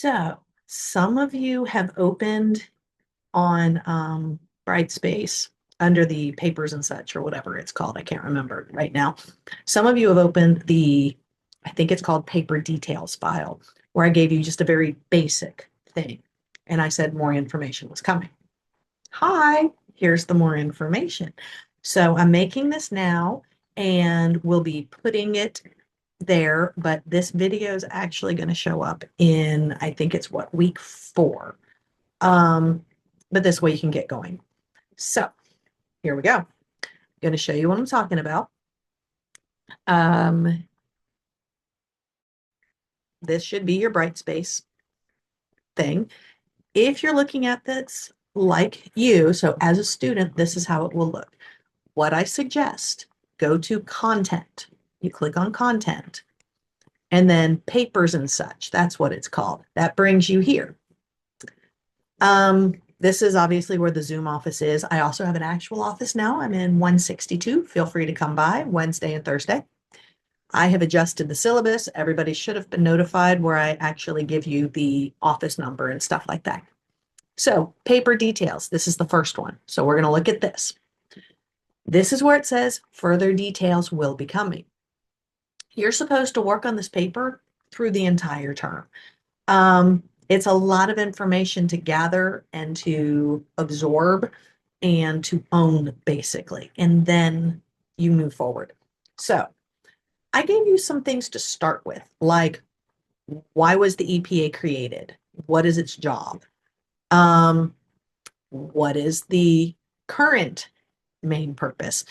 So some of you have opened on Brightspace under the papers and such or whatever it's called. I can't remember right now. Some of you have opened I think it's called paper details file, where I gave you just a very basic thing. And I said more information was coming. Hi, here's the more information. So I'm making this now and we'll be putting it there, but this video is actually going to show up in, I think it's what, week 4. But this way you can get going. So here we go. I'm going to show you what I'm talking about. This should be your Brightspace thing. If you're looking at this like you, so as a student, this is how it will look. What I suggest, go to content. You click on content and then papers and such. That's what it's called. That brings you here. This is obviously where the Zoom office is. I also have an actual office now. I'm in 162. Feel free to come by Wednesday and Thursday. I have adjusted the syllabus. Everybody should have been notified where I actually give you the office number and stuff like that. So paper details. This is the first one. So we're going to look at this. This is where it says further details will be coming. You're supposed to work on this paper through the entire term. It's a lot of information to gather and to absorb and to own, basically, and then you move forward. So I gave you some things to start with, like why was the EPA created? What is its job? What is the current main purpose?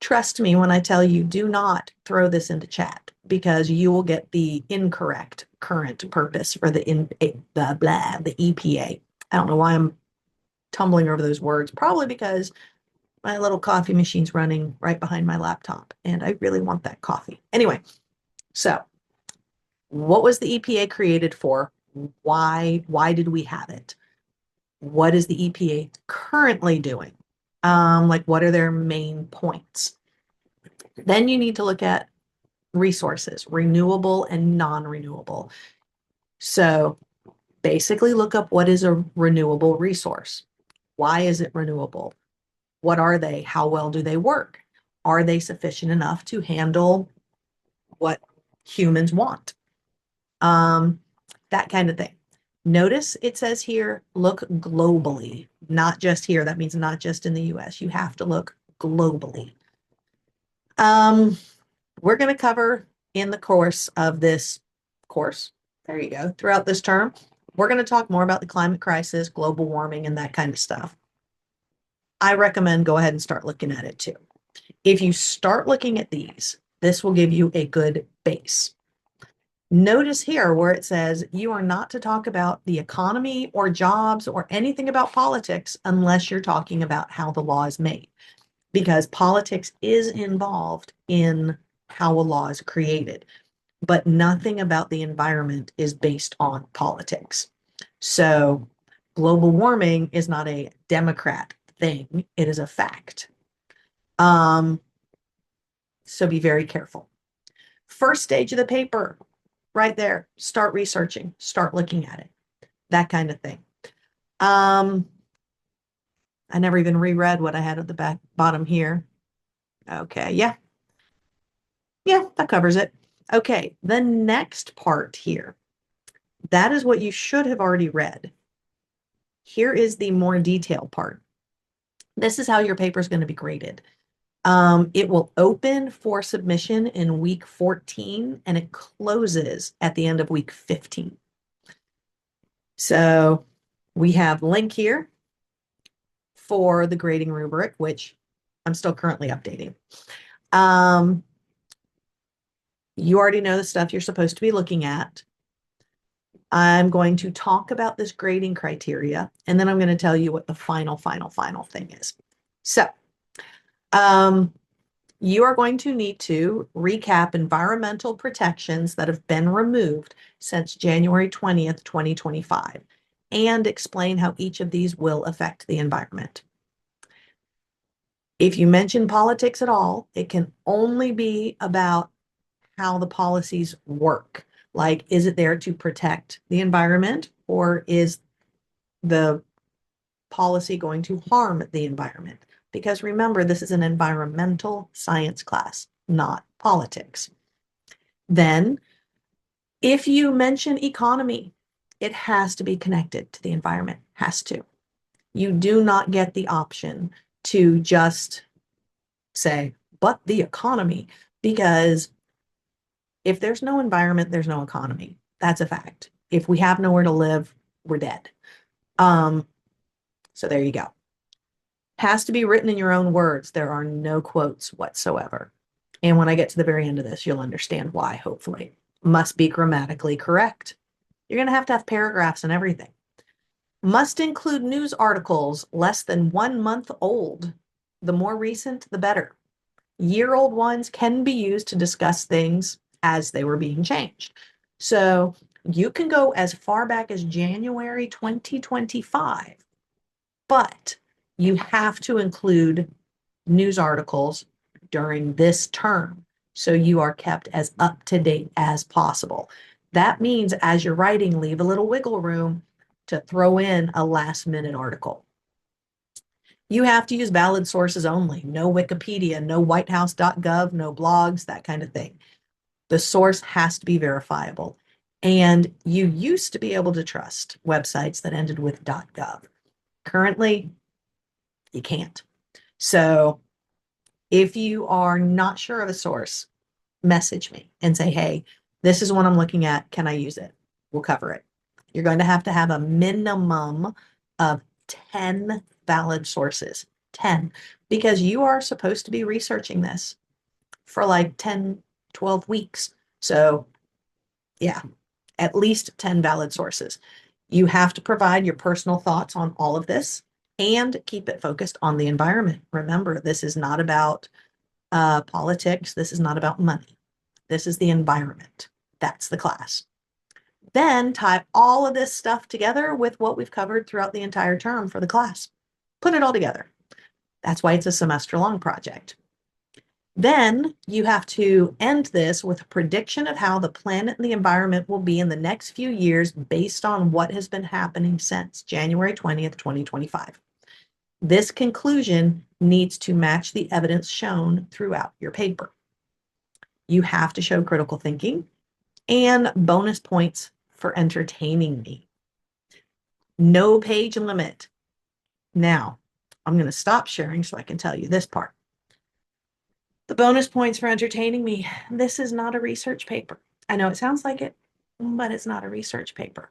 Trust me when I tell you, do not throw this into chat because you will get the incorrect current purpose for the EPA. I don't know why I'm tumbling over those words, probably because my little coffee machine's running right behind my laptop and I really want that coffee. Anyway, so what was the EPA created for? Why did we have it? What is the EPA currently doing? Like what are their main points? Then you need to look at resources, renewable and non-renewable. So basically look up what is a renewable resource. Why is it renewable? What are they? How well do they work? Are they sufficient enough to handle what humans want? That kind of thing. Notice it says here, look globally, not just here. That means not just in the US. You have to look globally. We're going to cover in the course of this course, there you go, throughout this term, we're going to talk more about the climate crisis, global warming, and that kind of stuff. I recommend go ahead and start looking at it too. If you start looking at these, this will give you a good base. Notice here where it says you are not to talk about the economy or jobs or anything about politics unless you're talking about how the law is made, because politics is involved in how a law is created, but nothing about the environment is based on politics. So global warming is not a Democrat thing. It is a fact. So be very careful. First stage of the paper, right there, start researching, start looking at it, that kind of thing. I never even reread what I had at the bottom here. Okay, yeah, that covers it. Okay, the next part here, that is what you should have already read. Here is the more detailed part. This is how your paper is going to be graded. It will open for submission in week 14 and it closes at the end of week 15. So we have link here for the grading rubric, which I'm still currently updating. You already know the stuff you're supposed to be looking at. I'm going to talk about this grading criteria, and then I'm going to tell you what the final thing is. So, you are going to need to recap environmental protections that have been removed since January 20th, 2025, and explain how each of these will affect the environment. If you mention politics at all, it can only be about how the policies work. Like, is it there to protect the environment, or is the policy going to harm the environment? Because remember, this is an environmental science class, not politics. Then, if you mention economy, it has to be connected to the environment, has to. You do not get the option to just say, but the economy, because if there's no environment, there's no economy. That's a fact. If we have nowhere to live, we're dead. Um, so there you go. Has to be written in your own words. There are no quotes whatsoever. And when I get to the very end of this, you'll understand why, hopefully. Must be grammatically correct. You're going to have paragraphs and everything. Must include news articles less than 1 month old. The more recent, the better. Year-old ones can be used to discuss things as they were being changed. So you can go as far back as January 2025, but you have to include news articles during this term so you are kept as up to date as possible. That means as you're writing, leave a little wiggle room to throw in a last minute article. You have to use valid sources only. No Wikipedia, no whitehouse.gov, no blogs, that kind of thing. The source has to be verifiable. And you used to be able to trust websites that ended with .gov. Currently, you can't. So if you are not sure of a source, message me and say, hey, this is what I'm looking at. Can I use it? We'll cover it. You're going to have a minimum of 10 valid sources. 10, because you are supposed to be researching this for like 10, 12 weeks. So yeah, at least 10 valid sources. You have to provide your personal thoughts on all of this and keep it focused on the environment. Remember, this is not about politics. This is not about money. This is the environment. That's the class. Then tie all of this stuff together with what we've covered throughout the entire term for the class. Put it all together. That's why it's a semester-long project. Then you have to end this with a prediction of how the planet and the environment will be in the next few years based on what has been happening since January 20th, 2025. This conclusion needs to match the evidence shown throughout your paper. You have to show critical thinking and bonus points for entertaining me. No page limit. Now, I'm going to stop sharing so I can tell you this part. The bonus points for entertaining me. This is not a research paper. I know it sounds like it, but it's not a research paper.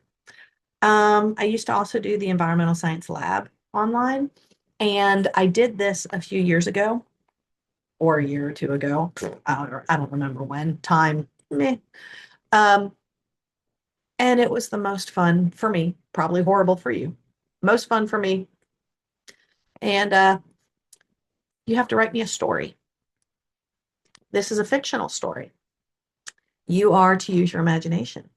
I used to also do the environmental science lab online, and I did this a few years ago or a year or two ago. I don't remember when. Time, meh. And it was the most fun for me, probably horrible for you. Most fun for me. And you have to write me a story. This is a fictional story. You are to use your imagination.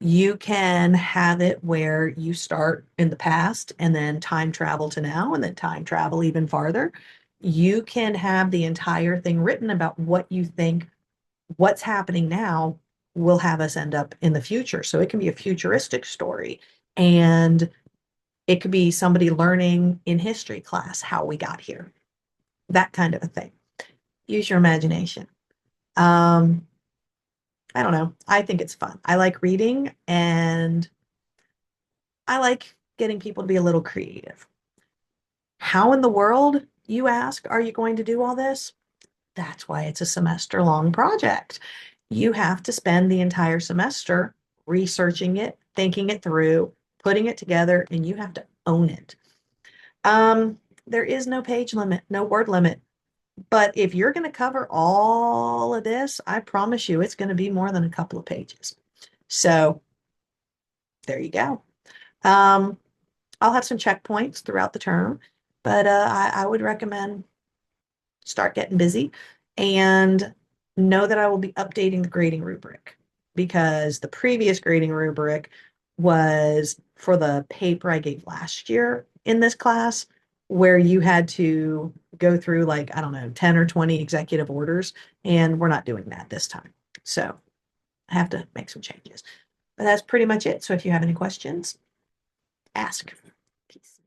You can have it where you start in the past and then time travel to now and then time travel even farther. You can have the entire thing written about what you think what's happening now will have us end up in the future. So it can be a futuristic story, and it could be somebody learning in history class how we got here, that kind of a thing. Use your imagination. I don't know. I think it's fun. I like reading, and I like getting people to be a little creative. How in the world, you ask, are you going to do all this? That's why it's a semester-long project. You have to spend the entire semester researching it, thinking it through, putting it together, and you have to own it. There is no page limit, no word limit. But if you're going to cover all of this, I promise you it's going to be more than a couple of pages. So there you go. I'll have some checkpoints throughout the term, but I would recommend start getting busy and know that I will be updating the grading rubric, because the previous grading rubric was for the paper I gave last year in this class, where you had to go through, like, I don't know, 10 or 20 executive orders, and we're not doing that this time. So I have to make some changes. But that's pretty much it. So if you have any questions, ask. Peace.